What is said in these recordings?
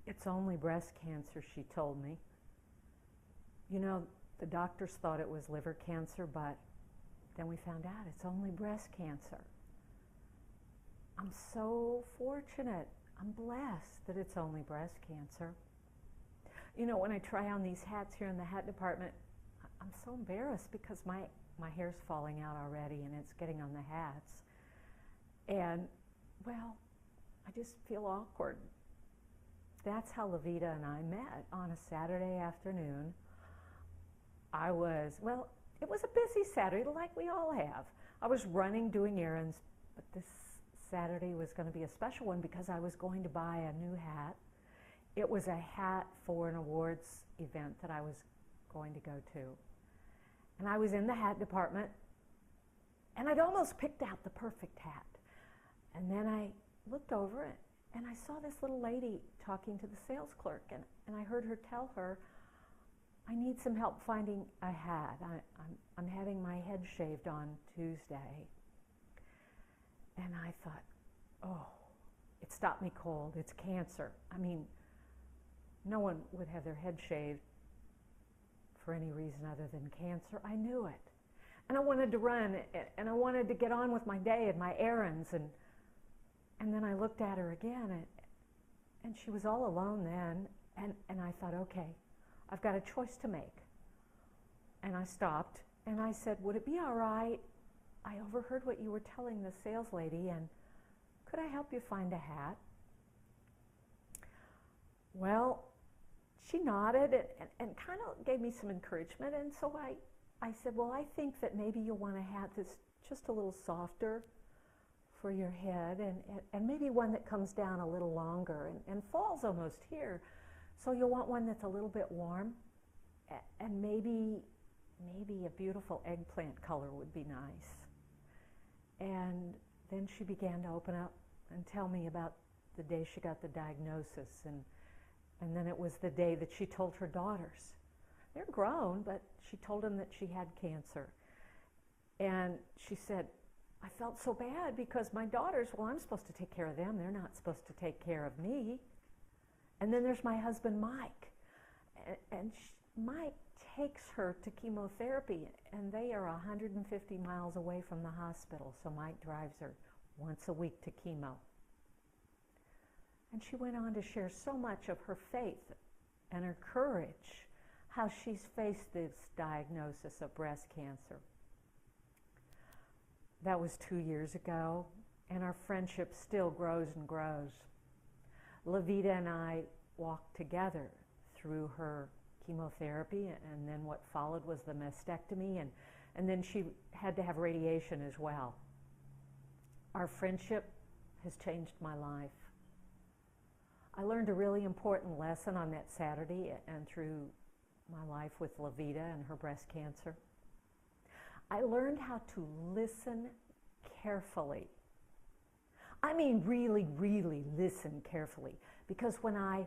It's only breast cancer, she told me. You know, the doctors thought it was liver cancer, but then we found out it's only breast cancer. I'm so fortunate. I'm blessed that it's only breast cancer. You know, when I try on these hats here in the hat department, I'm so embarrassed because my hair's falling out already and it's getting on the hats. And, well, I just feel awkward. That's how Levita and I met on a Saturday afternoon. It was a busy Saturday like we all have. I was running, doing errands, but this Saturday was going to be a special one because I was going to buy a new hat. It was a hat for an awards event that I was going to go to. And I was in the hat department, and I'd almost picked out the perfect hat. And then I looked over it, and I saw this little lady talking to the sales clerk, and I heard her tell her, I need some help finding a hat. I'm having my head shaved on Tuesday. And I thought, oh, it stopped me cold. It's cancer. I mean, no one would have their head shaved for any reason other than cancer. I knew it. And I wanted to run, and I wanted to get on with my day and my errands. And then I looked at her again, and she was all alone then. And I thought, okay, I've got a choice to make. And I stopped, and I said, would it be all right? I overheard what you were telling the sales lady, and could I help you find a hat? Well, she nodded and kind of gave me some encouragement, and so I said, well, I think that maybe you'll want a hat that's just a little softer for your head, and maybe one that comes down a little longer and falls almost here. So you'll want one that's a little bit warm, and maybe a beautiful eggplant color would be nice. And then she began to open up and tell me about the day she got the diagnosis, and then it was the day that she told her daughters. They're grown, but she told them that she had cancer. And she said, I felt so bad because my daughters, well, I'm supposed to take care of them. They're not supposed to take care of me. And then there's my husband, Mike. And Mike takes her to chemotherapy, and they are 150 miles away from the hospital, so Mike drives her once a week to chemo. And she went on to share so much of her faith and her courage, how she's faced this diagnosis of breast cancer. That was 2 years ago, and our friendship still grows and grows. Levita and I walked together through her chemotherapy, and then what followed was the mastectomy, and then she had to have radiation as well. Our friendship has changed my life. I learned a really important lesson on that Saturday and through my life with Levita and her breast cancer. I learned how to listen carefully. I mean really, really listen carefully, because when I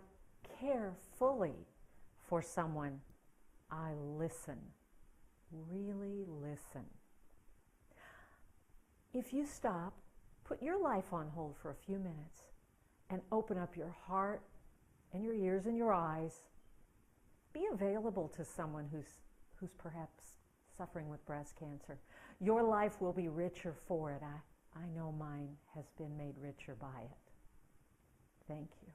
care fully for someone, I listen, really listen. If you stop, put your life on hold for a few minutes, and open up your heart and your ears and your eyes, be available to someone who's perhaps suffering with breast cancer. Your life will be richer for it. I know mine has been made richer by it. Thank you.